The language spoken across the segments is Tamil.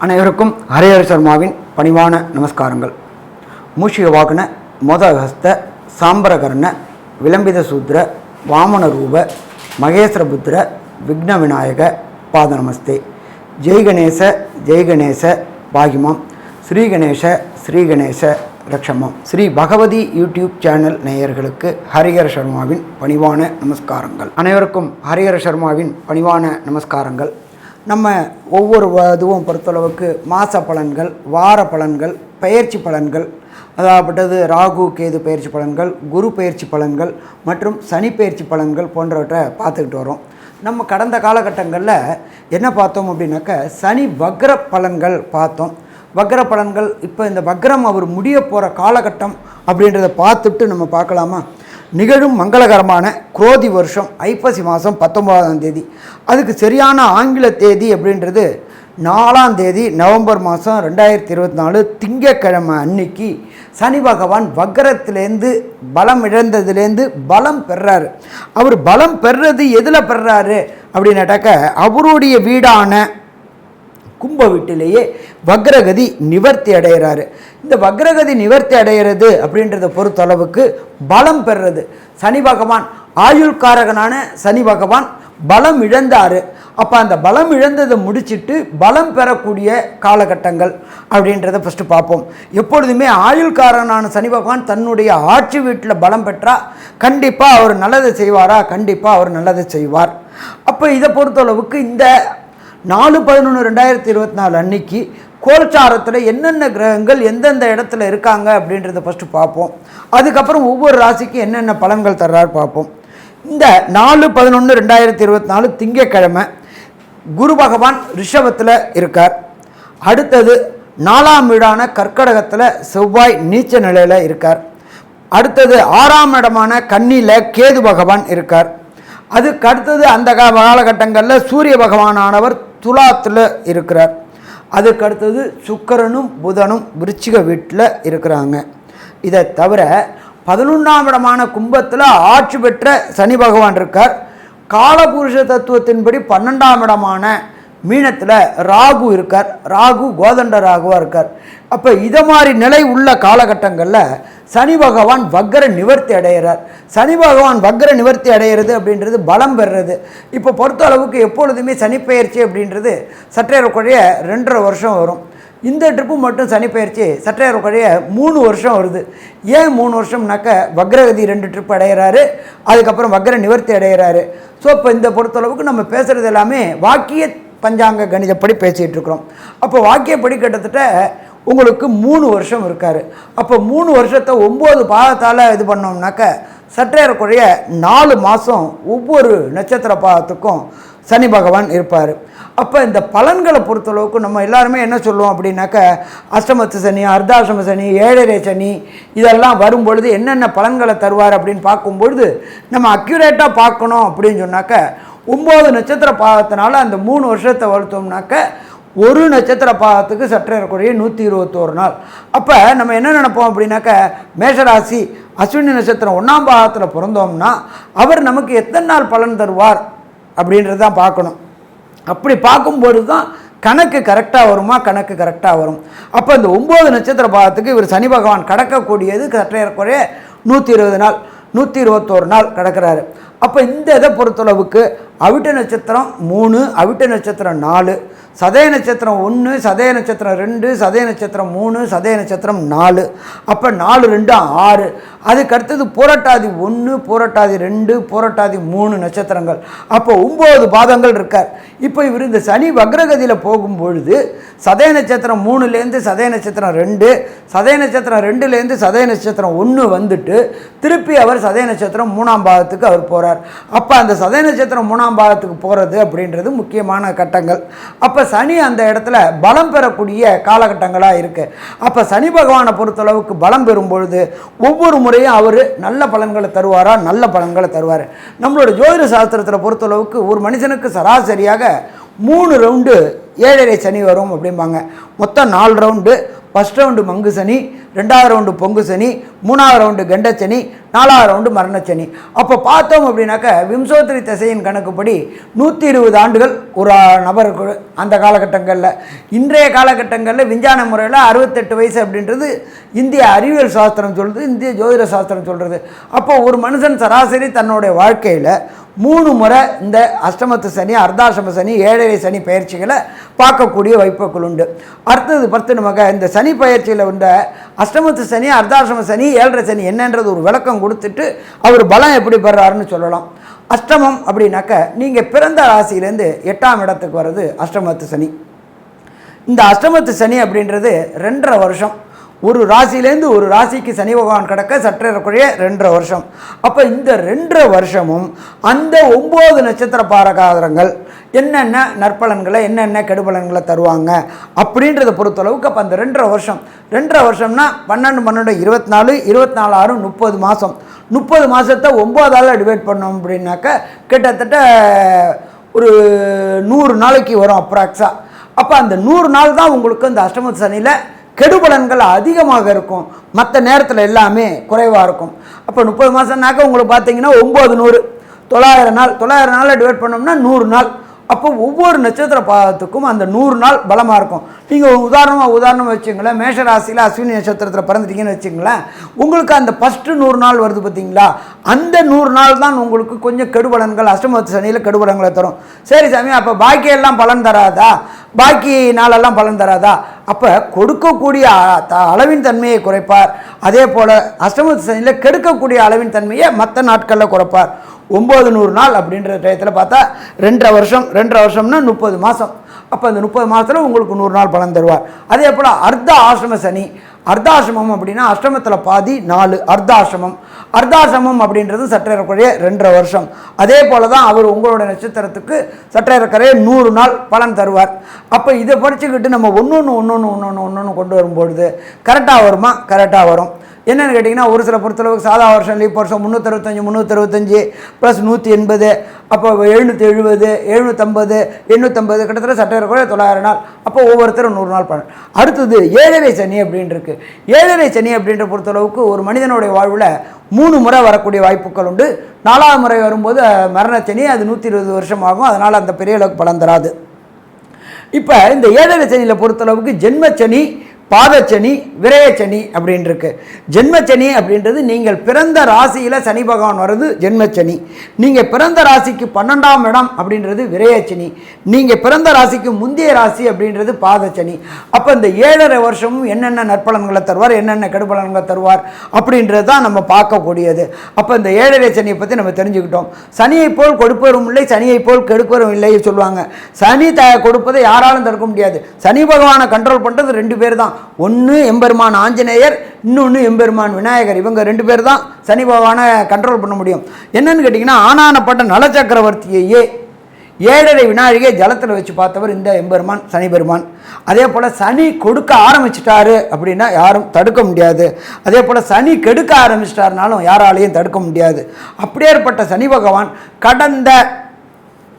அனைவருக்கும் ஹரிஹர சர்மாவின் பணிவான நமஸ்காரங்கள். மூஷிக வாகன மோதஹஸ்த சாம்பரகர்ண விளம்பித சூத்ர வாமன ரூப மகேஸ்வரபுத்திர விக்ன விநாயக பாத நமஸ்தே. ஜெய் கணேச பாகிமாம் ஸ்ரீகணேச ஸ்ரீகணேச ரக்ஷமாம். ஸ்ரீ பகவதி யூடியூப் சேனல் நேயர்களுக்கு ஹரிஹர சர்மாவின் பணிவான நமஸ்காரங்கள். அனைவருக்கும் ஹரிஹர சர்மாவின் பணிவான நமஸ்காரங்கள். நம்ம ஒவ்வொரு இதுவும் பொறுத்தளவுக்கு மாத பலன்கள், வார பலன்கள், பயிற்சி பலன்கள், அதாகப்பட்டது ராகு கேது பயிற்சி பலன்கள், குரு பயிற்சி பலன்கள் மற்றும் சனி பயிற்சி பலன்கள் போன்றவற்றை பார்த்துக்கிட்டு வரோம். நம்ம கடந்த காலகட்டங்களில் என்ன பார்த்தோம் அப்படின்னாக்க சனி வக்ர பலன்கள் பார்த்தோம். வக்ர பலன்கள் இப்போ இந்த வக்ரம் அவர் முடிய போகிற காலகட்டம் அப்படின்றத பார்த்துட்டு நம்ம பார்க்கலாமா? நிகழும் மங்களகரமான குரோதி வருஷம் ஐப்பசி மாதம் 19ஆம் தேதி, அதுக்கு சரியான ஆங்கில தேதி அப்படின்றது 4ஆம் தேதி நவம்பர் மாதம் 2024 திங்கட்கிழமை அன்னைக்கு சனி பகவான் வக்ரத்திலேருந்து பலம் இழந்ததுலேருந்து பலம் பெறாரு. அவர் பலம் பெறது எதில் பெறாரு அப்படின்னாட்டாக்க அவருடைய வீடான கும்ப வீட்டிலேயே வக்ரகதி நிவர்த்தி அடைகிறாரு. இந்த வக்ரகதி நிவர்த்தி அடைகிறது அப்படின்றத பொறுத்தளவுக்கு பலம் பெறுறது. சனி பகவான் ஆயுள்காரகனான சனி பகவான் பலம் இழந்தார். அப்போ அந்த பலம் இழந்ததை முடிச்சுட்டு பலம் பெறக்கூடிய காலகட்டங்கள் அப்படின்றத ஃபஸ்ட்டு பார்ப்போம். எப்பொழுதுமே ஆயுள்காரகனான சனி பகவான் தன்னுடைய ஆட்சி வீட்டில் பலம் பெற்றால் கண்டிப்பாக அவர் நல்லதை செய்வாரா? கண்டிப்பாக அவர் நல்லதை செய்வார். அப்போ இதை பொறுத்தளவுக்கு இந்த 4/11/2024 அன்னைக்கு கோல்சாரத்தில் என்னென்ன கிரகங்கள் எந்தெந்த இடத்துல இருக்காங்க அப்படின்றத ஃபஸ்ட்டு பார்ப்போம். அதுக்கப்புறம் ஒவ்வொரு ராசிக்கு என்னென்ன பலன்கள் தர்றாரு பார்ப்போம். இந்த 4/11/2024 திங்கட்கிழமை குரு பகவான் ரிஷபத்தில் இருக்கார். அடுத்தது 4ஆம் வீடான கர்க்கடகத்தில் செவ்வாய் நீச்ச நிலையில் இருக்கார். அடுத்தது 6ஆம் இடமான கன்னியில் கேது பகவான் இருக்கார். அதுக்கு அடுத்தது அந்த காலகட்டங்களில் சூரிய பகவானானவர் துலாத்தில் இருக்கிறார். அதுக்கு அடுத்தது சுக்கிரனும் புதனும் விருச்சிக வீட்டில் இருக்கிறாங்க. இதை தவிர 11ஆம் இடமான கும்பத்தில் ஆட்சி பெற்ற சனி பகவான் இருக்கார். காலபுருஷ தத்துவத்தின்படி 12ஆம் இடமான மீனத்தில் ராகு இருக்கார். ராகு கோதண்ட ராகுவாக இருக்கார். அப்போ இதை மாதிரி நிலை உள்ள காலகட்டங்களில் சனி பகவான் வக்ர நிவர்த்தி அடைகிறார். சனி பகவான் வக்ர நிவர்த்தி அடைகிறது அப்படின்றது பலம் பெறுறது. இப்போ பொறுத்த அளவுக்கு எப்பொழுதுமே சனிப்பெயர்ச்சி அப்படின்றது சற்றேறக்குறைய 2.5 வருஷம் வரும். இந்த ட்ரிப்பு மட்டும் சனிப்பெயர்ச்சி சற்றேறக்குறைய 3 வருஷம் வருது. ஏன் 3 வருஷம்னாக்க வக்ரகதி 2 ட்ரிப் அடைகிறாரு, அதுக்கப்புறம் வக்ர நிவர்த்தி அடைகிறாரு. ஸோ இப்போ இந்த பொறுத்தளவுக்கு நம்ம பேசுகிறது எல்லாமே வாக்கிய பஞ்சாங்க கணிதப்படி பேசிகிட்டு இருக்கிறோம். அப்போ வாக்கியப்படி கிட்டத்தட்ட உங்களுக்கு 3 வருஷம் இருக்கார். அப்போ 3 வருஷத்தை 9 பாதத்தால் இது பண்ணோம்னாக்க சற்றேறக்குறைய 4 மாதம் ஒவ்வொரு நட்சத்திர பாதத்துக்கும் சனி பகவான் இருப்பார். அப்போ இந்த பலன்களை பொறுத்தளவுக்கு நம்ம எல்லாருமே என்ன சொல்லுவோம் அப்படின்னாக்க அஷ்டமத்து சனி, அர்த்தாஷ்டம சனி, 7.5 சனி இதெல்லாம் வரும்பொழுது என்னென்ன பலன்களை தருவார் அப்படின்னு பார்க்கும்பொழுது நம்ம அக்யூரேட்டாக பார்க்கணும் அப்படின்னு சொன்னாக்க 9 நட்சத்திர பாதத்தினால அந்த 3 வருஷத்தை வளர்த்தோம்னாக்க ஒரு நட்சத்திர பாதத்துக்கு சற்றேறக்குறைய 121 நாள். அப்போ நம்ம என்ன நினைப்போம் அப்படின்னாக்க மேஷராசி அஸ்வினி நட்சத்திரம் 1ஆம் பாதத்தில் பிறந்தோம்னா அவர் நமக்கு எத்தனை நாள் பலன் தருவார் அப்படின்றது தான் பார்க்கணும். அப்படி பார்க்கும்போது தான் கணக்கு கரெக்டாக வருமா? கணக்கு கரெக்டாக வரும். அப்போ இந்த 9 நட்சத்திர பாதத்துக்கு இவர் சனி பகவான் கடக்கக்கூடியது சற்றேறக்குறைய 120 நாள், 121 நாள் கடக்கிறாரு. அப்போ இந்த இதை பொறுத்தளவுக்கு அவிட்ட நட்சத்திரம் 3, அவிட்ட நட்சத்திரம் 4, சதய நட்சத்திரம் 1, சதய நட்சத்திரம் 2, சதய நட்சத்திரம் 3, சதய நட்சத்திரம் 4. அப்போ 4 2 6. அதுக்கு அடுத்தது பூரட்டாதி 1, பூரட்டாதி 2, பூரட்டாதி 3 நட்சத்திரங்கள். அப்போ 9 பாதங்கள் இருக்கார். இப்போ இவர் இந்த சனி வக்ரகதியில் போகும்பொழுது சதய நட்சத்திரம் 3லேருந்து சதய நட்சத்திரம் 2, சதய நட்சத்திரம் 2லேருந்து சதய நட்சத்திரம் 1 வந்துட்டு திருப்பி அவர் சதய நட்சத்திரம் 3ஆம் பாதத்துக்கு அவர் போகிறார். அப்போ அந்த சதய நட்சத்திரம் 3ஆம் பாதத்துக்கு போகிறது அப்படின்றது முக்கியமான கட்டங்கள். அப்போ சனி அந்த இடத்துல பலம் பெறக்கூடிய காலகட்டங்களாக இருக்குது. அப்போ சனி பகவானை பொறுத்தளவுக்கு பலம் பெறும் பொழுது ஒவ்வொரு முறையும் அவர் நல்ல பலன்களை தருவாரா? நல்ல பலன்களை தருவார். நம்மளோட ஜோதிட சாஸ்திரத்தில் பொறுத்தளவுக்கு ஒரு மனுஷனுக்கு சராசரியாக 3 ரவுண்டு 7.5 சனி வரும் அப்படிம்பாங்க. மொத்தம் 4 ரவுண்டு. ஃபஸ்ட் ரவுண்டு மங்கு சனி, ரெண்டாவது ரவுண்டு பொங்கு சனி, மூணாவது ரவுண்டு கண்டச்சனி, நாலாவது ரவுண்டு மரணச்சனி. அப்போ பார்த்தோம் அப்படின்னாக்க விம்சோத்திரி திசையின் கணக்குப்படி 120 ஆண்டுகள் ஒரு நபருக்கு அந்த காலகட்டங்களில். இன்றைய காலகட்டங்களில் விஞ்ஞான முறையில் 68 வயசு அப்படின்றது இந்திய அறிவியல் சாஸ்திரம் சொல்கிறது, இந்திய ஜோதிட சாஸ்திரம் சொல்கிறது. அப்போ ஒரு மனுஷன் சராசரி தன்னுடைய வாழ்க்கையில் 3 முறை இந்த அஷ்டமத்து சனி, அர்த்தாஷ்டம சனி, ஏழரை சனி பயிற்சிகளை பார்க்கக்கூடிய வாய்ப்புகள் உண்டு. அடுத்தது பார்த்து நமக்கு இந்த சனி பயிற்சியில் உள்ள அஷ்டமத்து சனி, அர்த்தாஷ்டம சனி, ஏழரை சனி என்னன்றது ஒரு விளக்கம் கொடுத்துட்டு அவர் பலம் எப்படி பெறாருன்னு சொல்லலாம். அஷ்டமம் அப்படின்னாக்க நீங்கள் பிறந்த ராசியிலேருந்து 8ஆம் இடத்துக்கு வர்றது அஷ்டமத்து சனி. இந்த அஷ்டமத்து சனி அப்படின்றது 2.5 வருஷம். ஒரு ராசியிலேருந்து ஒரு ராசிக்கு சனி பகவான் கிடக்க சற்றேறக்குறைய 2.5 வருஷம். அப்போ இந்த 2.5 வருஷமும் அந்த 9 நட்சத்திர பாரகாரங்கள் என்னென்ன நற்பலன்களை என்னென்ன கெடுபலன்களை தருவாங்க அப்படின்றத பொறுத்தளவுக்கு அப்போ அந்த 2.5 வருஷம் 2.5 வருஷம்னா 12 12 24 24 6 30 மாதம். 30 மாதத்தை 9ஆல் டிவைட் பண்ணோம் அப்படின்னாக்க கிட்டத்தட்ட ஒரு 100 நாளைக்கு வரும் அப்ராக்ஸா. அப்போ அந்த 100 நாள் தான் உங்களுக்கு இந்த அஷ்டமத்து சனியில் கெடுபலன்கள் அதிகமாக இருக்கும், மற்ற நேரத்தில் எல்லாமே குறைவாக இருக்கும். அப்போ 30 மாதம்னாக்க உங்களுக்கு பார்த்தீங்கன்னா 900 900 நாள், 900 நாளில் டிவைட் பண்ணோம்னா 100 நாள். அப்போ ஒவ்வொரு நட்சத்திர பாதத்துக்கும் அந்த 100 நாள் பலமாக இருக்கும். நீங்கள் உதாரணமாக வச்சுங்களேன், மேஷ ராசியில் அஸ்வினி நட்சத்திரத்தில் பிறந்துட்டீங்கன்னு வச்சுங்களேன், உங்களுக்கு அந்த ஃபஸ்ட்டு 100 நாள் வருது பார்த்தீங்களா, அந்த 100 நாள் தான் உங்களுக்கு கொஞ்சம் கெடுபலன்கள் அஷ்டமத்து சனியில் கெடுபலன்களை தரும். சரி சாமி, அப்போ பாக்கியெல்லாம் பலன் தராதா, பாக்கி நாளெல்லாம் பலன் தராதா? அப்போ கொடுக்கக்கூடிய அளவின் தன்மையை குறைப்பார். அதே போல் அஷ்டமத்து சனியில் கெடுக்கக்கூடிய அளவின் தன்மையை மற்ற நாட்களில் குறைப்பார். 900 நாள் அப்படின்ற டயத்தில் பார்த்தா 2.5 வருஷம். 2.5 வருஷம்னா 30 மாதம். அப்போ அந்த 30 மாதத்தில் உங்களுக்கு 100 நாள் பலன் தருவார். அதே போல் அர்த்த ஆசிரம சனி. அர்த்தாசிரமம் அப்படின்னா அஷ்டமத்தில் பாதி 4 அர்த்தாசிரமம். அர்த்தாசிரமம் அப்படின்றது சற்றேறக்குறைய 2.5 வருஷம். அதே போல் தான் அவர் உங்களோட நட்சத்திரத்துக்கு சற்றேறக்குறைய 100 நாள் பலன் தருவார். அப்போ இதை படிச்சுக்கிட்டு நம்ம ஒன்று கொண்டு வரும்பொழுது கரெக்டாக வருமா? கரெக்டாக வரும். என்னென்னு கேட்டிங்கன்னா, ஒரு சில பொறுத்தளவுக்கு சாதா வருஷம் லீப் வருஷம் 365 ப்ளஸ் 180, அப்போ 770 750 850 கிட்டத்தட்ட சற்றேறக்குறைய 900 நாள். அப்போ ஒவ்வொருத்தரும் 100 நாள் பலன். அடுத்தது ஏழரை சனி அப்படின்னு இருக்குது. ஏழரை சனி அப்படின்ற பொறுத்தளவுக்கு ஒரு மனிதனுடைய வாழ்வில் 3 முறை வரக்கூடிய வாய்ப்புகள் உண்டு. 4ஆவது முறை வரும்போது மரணச்சனி, அது 120 வருஷம் ஆகும். அதனால் அந்த பெரிய அளவுக்கு பலன் தராது. இப்போ இந்த ஏழரை சனியில் பொறுத்தளவுக்கு ஜென்மச்சனி, பாதச்சனி, விரயச்சனி அப்படின்னு இருக்கு. ஜென்மச்சனி அப்படின்றது நீங்கள் பிறந்த ராசியில் சனி பகவான் வர்றது ஜென்மச்சனி. நீங்கள் பிறந்த ராசிக்கு 12ஆம் இடம் அப்படின்றது விரயச்சனி. நீங்கள் பிறந்த ராசிக்கு முந்தைய ராசி அப்படின்றது பாதச்சனி. அப்போ இந்த 7.5 வருஷமும் என்னென்ன நற்பலன்களை தருவார், என்னென்ன கெடுபலன்களை தருவார் அப்படின்றது தான் நம்ம பார்க்கக்கூடியது. அப்போ இந்த 7.5 சனியை பற்றி நம்ம தெரிஞ்சுக்கிட்டோம். சனியை போல் கொடுப்பவரும் இல்லை, சனியை போல் கெடுப்பவரும் இல்லை சொல்லுவாங்க. சனி கொடுப்பதை யாராலும் தடுக்க முடியாது. சனி பகவானை கண்ட்ரோல் பண்ணுறது 2 பேர் தான். ஒன்று எம்பெருமான் ஆஞ்சநேயர், இன்னொன்று எம்பெருமான் விநாயகர். இவங்க 2 பேர் தான் சனி பகவானை கண்ட்ரோல் பண்ண முடியும். என்னன்னு கேட்டிங்கன்னா, ஆனானப்பட்ட நலச்சக்கரவர்த்தியையே 7.5 வினாழிகை ஜலத்தில் வச்சு பார்த்தவர் இந்த எம்பெருமான் சனி பெருமான். அதே போல் சனி கொடுக்க ஆரம்பிச்சிட்டாரு அப்படின்னா யாரும் தடுக்க முடியாது. அதே போல் சனி கெடுக்க ஆரம்பிச்சிட்டாருனாலும் யாராலையும் தடுக்க முடியாது. அப்படியேற்பட்ட சனி பகவான்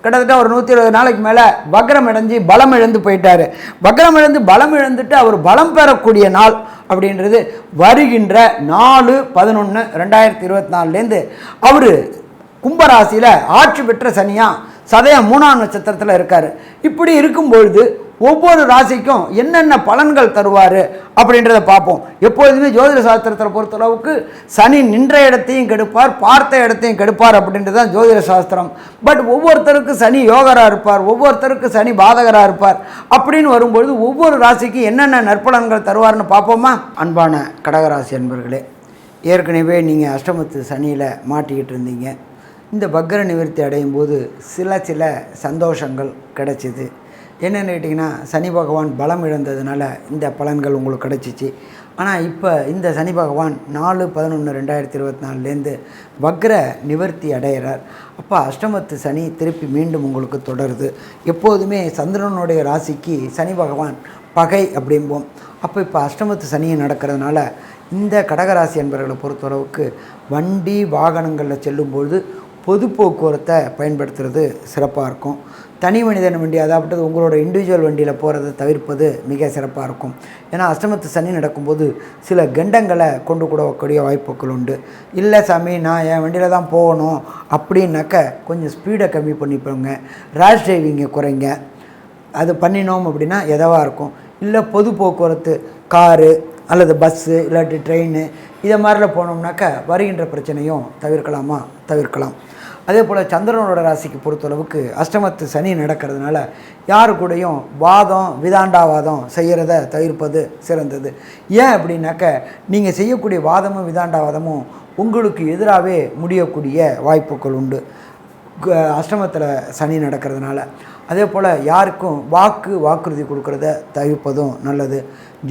கிட்டத்தட்ட ஒரு 120 நாளைக்கு மேலே வக்ரம் அடைஞ்சு பலம் இழந்து போயிட்டார். வக்ரம் இழந்து பலம் இழந்துட்டு அவர் பலம் பெறக்கூடிய நாள் அப்படின்றது வருகின்ற 4/11/2024 அவர் கும்பராசியில் ஆட்சி பெற்ற சனியாக சதயம் 3ஆம் நட்சத்திரத்தில் இருக்கார். இப்படி இருக்கும்பொழுது ஒவ்வொரு ராசிக்கும் என்னென்ன பலன்கள் தருவார் அப்படின்றத பார்ப்போம். எப்பொழுதுமே ஜோதிட சாஸ்திரத்தில் பொறுத்தளவுக்கு சனி நின்ற இடத்தையும் கெடுப்பார், பார்த்த இடத்தையும் கெடுப்பார் அப்படின்றது தான் ஜோதிட சாஸ்திரம். பட் ஒவ்வொருத்தருக்கு சனி யோகராக இருப்பார், ஒவ்வொருத்தருக்கு சனி பாதகராக இருப்பார். அப்படின்னு வரும்பொழுது ஒவ்வொரு ராசிக்கு என்னென்ன நற்பலன்கள் தருவார்னு பார்ப்போமா? அன்பான கடகராசி அன்பர்களே, ஏற்கனவே நீங்கள் அஷ்டமத்து சனியில் மாட்டிக்கிட்டு இருந்தீங்க. இந்த வக்ர நிவர்த்தி அடையும் போது சில சந்தோஷங்கள் கிடைச்சிது. என்னென்னு கேட்டிங்கன்னா, சனி பகவான் பலம் இழந்ததுனால இந்த பலன்கள் உங்களுக்கு கிடச்சிச்சு. ஆனால் இப்போ இந்த சனி பகவான் 4/11/2024 வக்ர நிவர்த்தி அடைகிறார். அப்போ அஷ்டமத்து சனி திருப்பி மீண்டும் உங்களுக்கு தொடருது. எப்போதுமே சந்திரனுடைய ராசிக்கு சனி பகவான் பகை அப்படிம்போம். அப்போ இப்போ அஷ்டமத்து சனியை நடக்கிறதுனால இந்த கடகராசி என்பவர்களை பொறுத்தளவுக்கு வண்டி வாகனங்களில் செல்லும்பொழுது பொது போக்குவரத்தை பயன்படுத்துறது சிறப்பாக இருக்கும். தனி மனிதன் வண்டி, அதாவது உங்களோட இண்டிவிஜுவல் வண்டியில் போகிறத தவிர்ப்பது மிக சிறப்பாக இருக்கும். ஏன்னா அஷ்டமத்து சனி நடக்கும்போது சில கண்டங்களை கொண்டு கூடக்கூடிய வாய்ப்புகள் உண்டு. இல்லை சாமி நான் என் வண்டியில் தான் போகணும் அப்படின்னாக்க கொஞ்சம் ஸ்பீடை கம்மி பண்ணிப்போங்க, ரேஷ் டிரைவிங்கை குறைங்க. அது பண்ணினோம் அப்படின்னா எதவாக இருக்கும். இல்லை பொது போக்குவரத்து காரு அல்லது பஸ்ஸு இல்லாட்டி ட்ரெயின் இதை மாதிரிலாம் போனோம்னாக்க வருகின்ற பிரச்சனையும் தவிர்க்கலாம். அதே போல் சந்திரனோட ராசிக்கு பொறுத்தளவுக்கு அஷ்டமத்து சனி நடக்கிறதுனால யாரு கூடயும் வாதம் விதாண்டாவாதம் செய்கிறத தவிர்ப்பது சிறந்தது. ஏன் அப்படின்னாக்க நீங்கள் செய்யக்கூடிய வாதமும் விதாண்டாவாதமும் உங்களுக்கு எதிராகவே முடியக்கூடிய வாய்ப்புகள் உண்டு அஷ்டமத்தில் சனி நடக்கிறதுனால. அதே போல் யாருக்கும் வாக்குறுதி கொடுக்குறத தவிர்ப்பதும் நல்லது.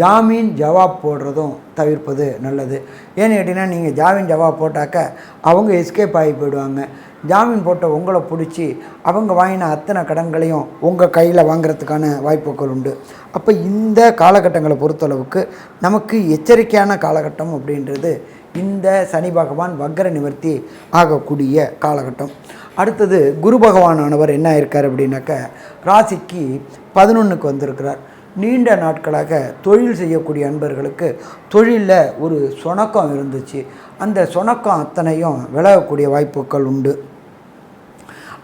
ஜாமீன் ஜவாப் போடுறதும் தவிர்ப்பது நல்லது. ஏன்னு கேட்டிங்கன்னா நீங்கள் ஜாமீன் ஜவாப் போட்டாக்க அவங்க எஸ்கேப் ஆகி போயிடுவாங்க. ஜாமீன் போட்ட உங்களை பிடிச்சி அவங்க வாங்கின அத்தனை கடன்களையும் உங்கள் கையில் வாங்கிறதுக்கான வாய்ப்புகள் உண்டு. அப்போ இந்த காலகட்டங்களை பொறுத்தளவுக்கு நமக்கு எச்சரிக்கையான காலகட்டம் அப்படின்றது இந்த சனி பகவான் வக்ர நிவர்த்தி ஆகக்கூடிய காலகட்டம். அடுத்தது குரு பகவானானவர் என்ன இருக்கார் அப்படின்னாக்க ராசிக்கு 11க்கு வந்திருக்கிறார். நீண்ட நாட்களாக தொழில் செய்யக்கூடிய அன்பர்களுக்கு தொழிலில் ஒரு சொணக்கம் இருந்துச்சு. அந்த சொணக்கம் அத்தனையும் விலகக்கூடிய வாய்ப்புகள் உண்டு.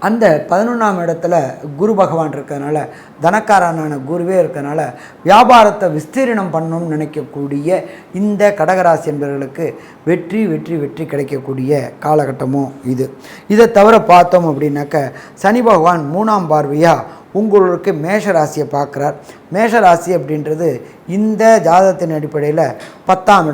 அந்த 11ஆம் இடத்துல குரு பகவான் இருக்கிறதுனால, தனக்காரனான குருவே இருக்கிறதுனால வியாபாரத்தை விஸ்தீரணம் பண்ணணும்னு நினைக்கக்கூடிய இந்த கடகராசி என்பவர்களுக்கு வெற்றி கிடைக்கக்கூடிய காலகட்டமும் இது. இதை தவிர பார்த்தோம் அப்படின்னாக்க சனி பகவான் 3ஆம் பார்வையாக உங்களுக்கு மேஷராசியை பார்க்குறார். மேஷராசி அப்படின்றது இந்த ஜாதகத்தின் அடிப்படையில் 10ஆம்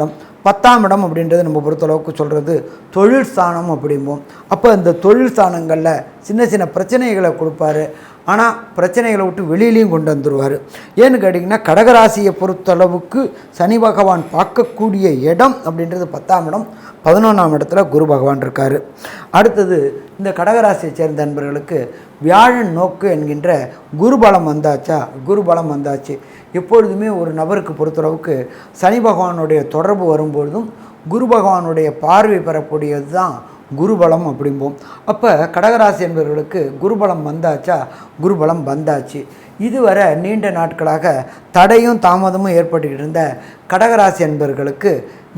இடம் அப்படின்றது நம்ம பொறுத்தளவுக்கு சொல்கிறது தொழில் ஸ்தானம் அப்படிம்போம். அப்போ இந்த தொழில் ஸ்தானங்களில் சின்ன பிரச்சனைகளை கொடுப்பாரு. ஆனால் பிரச்சனைகளை விட்டு வெளியிலையும் கொண்டு வந்துடுவார். ஏன்னு கேட்டிங்கன்னா கடகராசியை பொறுத்தளவுக்கு சனி பகவான் பார்க்கக்கூடிய இடம் அப்படின்றது 10ஆம் இடம். 11ஆம் இடத்துல குரு பகவான் இருக்கார். அடுத்தது இந்த கடகராசியை சேர்ந்த நண்பர்களுக்கு வியாழன் நோக்கு என்கின்ற குருபலம் வந்தாச்சு. எப்பொழுதுமே ஒரு நபருக்கு பொறுத்தளவுக்கு சனி பகவானுடைய தொடர்பு வரும்பொழுதும் குரு பகவானுடைய பார்வை பெறக்கூடியது தான் குருபலம் அப்படிம்போம். அப்போ கடகராசி என்பவர்களுக்கு குருபலம் வந்தாச்சு. இதுவரை நீண்ட நாட்களாக தடையும் தாமதமும் ஏற்பட்டுக்கிட்டு இருந்த கடகராசி என்பவர்களுக்கு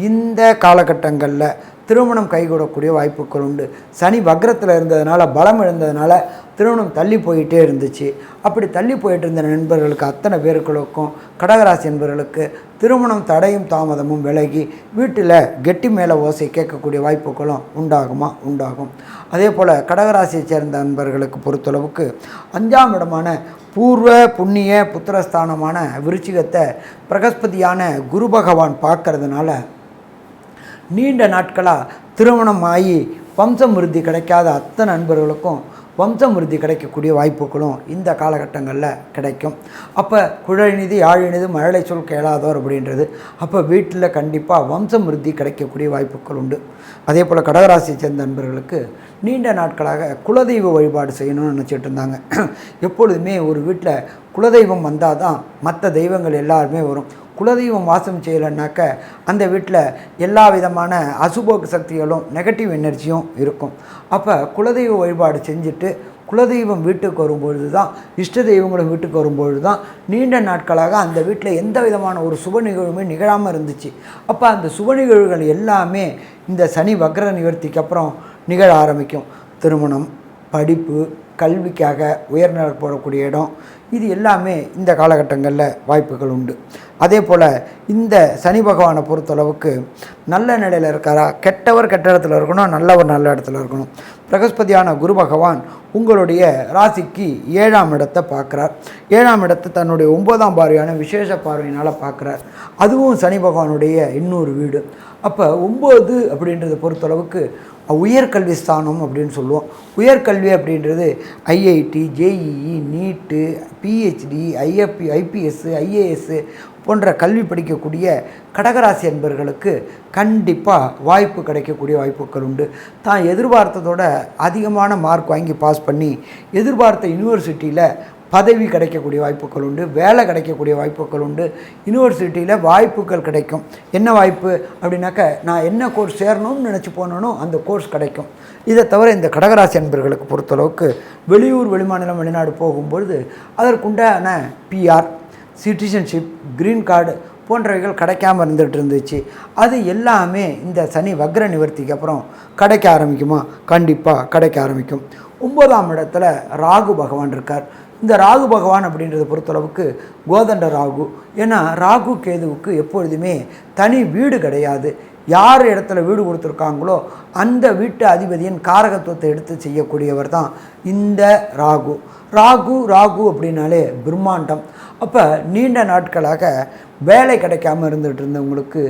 இந்த காலகட்டங்களில் திருமணம் கைகூடக்கூடிய வாய்ப்புகள் உண்டு. சனி வக்ரத்தில் இருந்ததுனால, பலம் இழந்ததுனால திருமணம் தள்ளி போயிட்டே இருந்துச்சு. அப்படி தள்ளி போயிட்டு இருந்த நண்பர்களுக்கு அத்தனை பேர்களுக்கும் கடகராசி என்பவர்களுக்கு திருமணம் தடையும் தாமதமும் விலகி வீட்டில் கெட்டி மேலே ஓசை கேட்கக்கூடிய வாய்ப்புகளும் உண்டாகும். அதே போல் கடகராசியை சேர்ந்த நண்பர்களுக்கு பொறுத்தளவுக்கு 5ஆம் இடமான பூர்வ புண்ணிய புத்திரஸ்தானமான விருச்சிகத்தை பிரகஸ்பதியான குரு பகவான் பார்க்கறதுனால நீண்ட நாட்களாக திருமணம் ஆகி வம்சம் விருத்தி கிடைக்காத அத்தனை நண்பர்களுக்கும் வம்சம் விருத்தி கிடைக்கக்கூடிய வாய்ப்புகளும் இந்த காலகட்டங்களில் கிடைக்கும். அப்போ குழலினிது யாழினிது மழலை சொல் கேளாதோர் அப்படின்றது. அப்போ வீட்டில் கண்டிப்பாக வம்சம் விருத்தி கிடைக்கக்கூடிய வாய்ப்புகள் உண்டு. அதே போல் கடகராசியை சேர்ந்த நண்பர்களுக்கு நீண்ட நாட்களாக குலதெய்வ வழிபாடு செய்யணும்னு நினச்சிட்டு இருந்தாங்க. எப்பொழுதுமே ஒரு வீட்டில் குலதெய்வம் வந்தால் தான் மற்ற தெய்வங்கள் எல்லாருமே வரும். குலதெய்வம் வாசம் செய்யலைன்னாக்க அந்த வீட்டில் எல்லா விதமான அசுப சக்திகளும் நெகட்டிவ் எனர்ஜியும் இருக்கும். அப்போ குலதெய்வ வழிபாடு செஞ்சுட்டு குலதெய்வம் வீட்டுக்கு வரும்பொழுது தான், இஷ்ட தெய்வங்களும் வீட்டுக்கு வரும்பொழுது தான் நீண்ட நாட்களாக அந்த வீட்டில் எந்த விதமான ஒரு சுப நிகழ்வுமே நிகழாமல் இருந்துச்சு. அப்போ அந்த சுப நிகழ்வுகள் எல்லாமே இந்த சனி வக்ர நிவர்த்திக்கு அப்புறம் நிகழ ஆரம்பிக்கும். திருமணம், படிப்பு, கல்விக்காக உயர்நிலை போடக்கூடிய இடம், இது எல்லாமே இந்த காலகட்டங்களில் வாய்ப்புகள் உண்டு. அதே போல் இந்த சனி பகவானை பொறுத்தளவுக்கு நல்ல நிலையில் இருக்காரா, கெட்டவர் கெட்ட இடத்துல இருக்கணும், நல்லவர் நல்ல இடத்துல இருக்கணும். பிரகஸ்பதியான குரு பகவான் உங்களுடைய ராசிக்கு 7ஆம் இடத்தை பார்க்குறார். 7ஆம் இடத்தை தன்னுடைய 9ஆம் பார்வையான விசேஷ பார்வையினால் பார்க்குறார். அதுவும் சனி பகவானுடைய இன்னொரு வீடு. அப்போ 9 அப்படின்றத பொறுத்தளவுக்கு உயர்கல்வி ஸ்தானம் அப்படின்னு சொல்லுவோம். உயர்கல்வி அப்படின்றது ஐஐடி, ஜேஇஇ, நீட்டு, பிஹெச்டி, ஐபிஎஸ், ஐஏஎஸ் போன்ற கல்வி படிக்கக்கூடிய கடகராசி என்பவர்களுக்கு கண்டிப்பாக வாய்ப்பு கிடைக்கக்கூடிய வாய்ப்புகள் உண்டு. தான் எதிர்பார்த்ததோட அதிகமான மார்க் வாங்கி பாஸ் பண்ணி எதிர்பார்த்த யூனிவர்சிட்டியில் பதவி கிடைக்கக்கூடிய வாய்ப்புகள் உண்டு, வேலை கிடைக்கக்கூடிய வாய்ப்புகள் உண்டு, யூனிவர்சிட்டியில் வாய்ப்புகள் கிடைக்கும். என்ன வாய்ப்பு அப்படின்னாக்க, நான் என்ன கோர்ஸ் சேரணும்னு நினச்சி போனோனோ அந்த கோர்ஸ் கிடைக்கும். இதை தவிர இந்த கடகராசி அன்பர்களுக்கு பொறுத்தளவுக்கு வெளியூர், வெளிமாநிலம், வெளிநாடு போகும்பொழுது அதற்குண்டான பிஆர், சிட்டிசன்ஷிப், க்ரீன் கார்டு போன்றவைகள் கிடைக்காமல் இருந்துகிட்டு அது எல்லாமே இந்த சனி வக்ர நிவர்த்திக்கு அப்புறம் கிடைக்க ஆரம்பிக்குமா? கண்டிப்பாக கிடைக்க ஆரம்பிக்கும். 9ஆம் இடத்துல ராகு பகவான் இருக்கார். இந்த ராகு பகவான் அப்படின்றத பொறுத்தளவுக்கு கோதண்ட ராகு. ஏன்னா ராகு கேதுவுக்கு எப்பொழுதுமே தனி வீடு கிடையாது. யார் இடத்துல வீடு கொடுத்துருக்காங்களோ அந்த வீட்டு அதிபதியின் காரகத்துவத்தை எடுத்து செய்யக்கூடியவர் தான் இந்த ராகு. ராகு அப்படின்னாலே பிரம்மாண்டம். அப்போ நீண்ட நாட்களாக வேலை கிடைக்காமல் இருந்துகிட்டு இருந்தவங்களுக்கு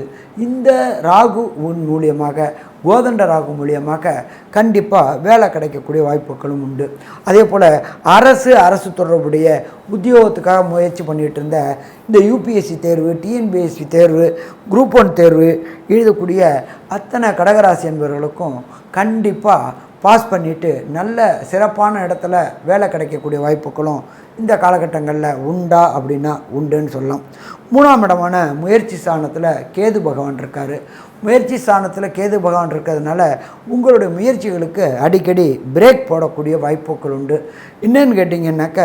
இந்த ராகு மூலியமாக, கோதண்ட ராகு மூலியமாக கண்டிப்பாக வேலை கிடைக்கக்கூடிய வாய்ப்புகளும் உண்டு. அதே போல் அரசு தொடர்புடைய உத்தியோகத்துக்காக முயற்சி பண்ணிகிட்டு இருந்த இந்த யூபிஎஸ்சி தேர்வு, டிஎன்பிஎஸ்சி தேர்வு, குரூப் 1 தேர்வு எழுதக்கூடிய அத்தனை கடகராசி என்பவர்களுக்கும் கண்டிப்பாக பாஸ் பண்ணிவிட்டு நல்ல சிறப்பான இடத்துல வேலை கிடைக்கக்கூடிய வாய்ப்புகளும் இந்த காலகட்டங்களில் உண்டா அப்படின்னா உண்டுன்னு சொல்லலாம். 3ஆம் இடமான முயற்சி ஸ்தானத்தில் கேது பகவான் இருக்கார். முயற்சி ஸ்தானத்தில் கேது பகவான் இருக்கிறதுனால உங்களுடைய முயற்சிகளுக்கு அடிக்கடி பிரேக் போடக்கூடிய வாய்ப்புகள் உண்டு. என்னன்னு கேட்டிங்கன்னாக்க,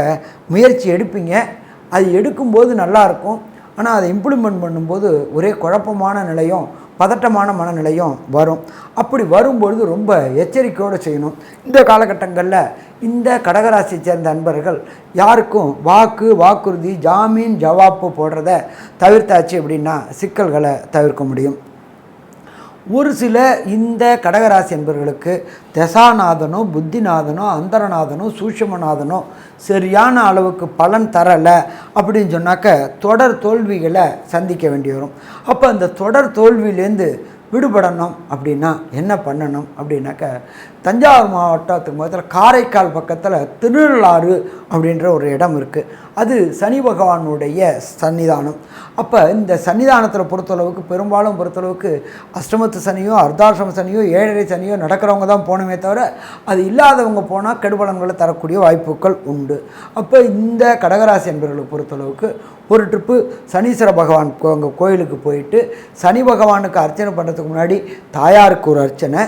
முயற்சி எடுப்பீங்க, அது எடுக்கும்போது நல்லாயிருக்கும், ஆனால் அதை இம்ப்ளிமெண்ட் பண்ணும்போது ஒரே குழப்பமான நிலையும் பதட்டமான மனநிலையும் வரும். அப்படி வரும்பொழுது ரொம்ப எச்சரிக்கையோடு செய்யணும். இந்த காலகட்டங்களில் இந்த கடகராசியை சேர்ந்த அன்பர்கள் யாருக்கும் வாக்குறுதி, ஜாமீன், ஜவாப்பு போடுறத தவிர்த்தாச்சு அப்படின்னா சிக்கல்களை தவிர்க்க முடியும். ஒரு சில இந்த கடகராசி என்பவர்களுக்கு தசாநாதனோ, புத்திநாதனோ, அந்தரநாதனோ, சூட்சுமநாதனோ சரியான அளவுக்கு பலன் தரலை அப்படின்னு சொன்னாக்க தொடர் தோல்விகளை சந்திக்க வேண்டி வரும். அப்போ அந்த தொடர் தோல்வியிலேருந்து விடுபடணும் அப்படின்னா என்ன பண்ணணும் அப்படின்னாக்க, தஞ்சாவூர் மாவட்டத்துக்கு முதல்ல காரைக்கால் பக்கத்தில் திருநள்ளாறு அப்படின்ற ஒரு இடம் இருக்குது. அது சனி பகவானுடைய சன்னிதானம். அப்போ இந்த சன்னிதானத்தில் பொறுத்தளவுக்கு பொறுத்தளவுக்கு அஷ்டமத்து சனியோ, அர்த்தாஷ்டம சனியோ, 7.5 சனியோ நடக்கிறவங்க தான் போகணுமே தவிர அது இல்லாதவங்க போனால் கெடுபலன்களை தரக்கூடிய வாய்ப்புகள் உண்டு. அப்போ இந்த கடகராசி என்பவர்களை பொறுத்தளவுக்கு ஒரு ட்ரிப்பு சனீஸ்வர பகவான் கோயிலுக்கு போயிட்டு சனி பகவானுக்கு அர்ச்சனை பண்ணுறதுக்கு முன்னாடி தாயாருக்கு ஒரு அர்ச்சனை,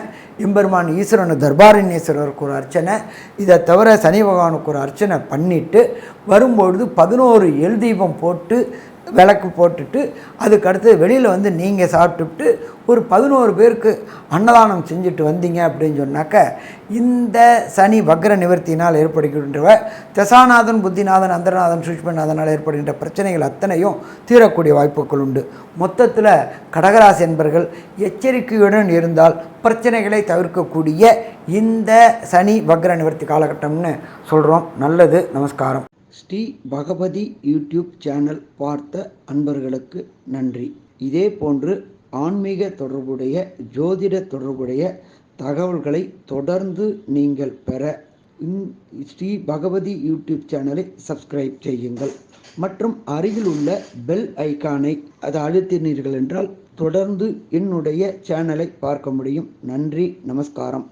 எம்பெருமான் ஈஸ்வரன் தர்பாரண்யேஸ்வரருக்கு ஒரு அர்ச்சனை, இதை தவிர சனி பகவானுக்கு ஒரு அர்ச்சனை பண்ணிவிட்டு வரும்பொழுது 11 எல் தீபம் போட்டு விளக்கு போட்டுட்டு அதுக்கடுத்து வெளியில் வந்து நீங்கள் சாப்பிட்டுட்டு ஒரு 11 பேருக்கு அன்னதானம் செஞ்சுட்டு வந்தீங்க அப்படின்னு சொன்னாக்க இந்த சனி வக்ர நிவர்த்தியினால் ஏற்படுகின்ற தசாநாதன், புத்திநாதன், அந்தரநாதன், சூட்சுமநாதனால் ஏற்படுகின்ற பிரச்சனைகள் அத்தனையும் தீரக்கூடிய வாய்ப்புகள் உண்டு. மொத்தத்தில் கடகராசி என்பர்கள் எச்சரிக்கையுடன் இருந்தால் பிரச்சனைகளை தவிர்க்கக்கூடிய இந்த சனி வக்ர நிவர்த்தி காலகட்டம்னு சொல்கிறோம். நல்லது. நமஸ்காரம். ஸ்ரீ பகவதி யூடியூப் சேனல் பார்த்த அன்பர்களுக்கு நன்றி. இதே போன்று ஆன்மீக தொடர்புடைய, ஜோதிட தொடர்புடைய தகவல்களை தொடர்ந்து நீங்கள் பெற ஸ்ரீ பகவதி யூடியூப் சேனலை சப்ஸ்கிரைப் செய்யுங்கள். மற்றும் அருகில் உள்ள பெல் ஐக்கானை அதை அழுத்தினீர்கள் என்றால் தொடர்ந்து என்னுடைய சேனலை பார்க்க முடியும். நன்றி. நமஸ்காரம்.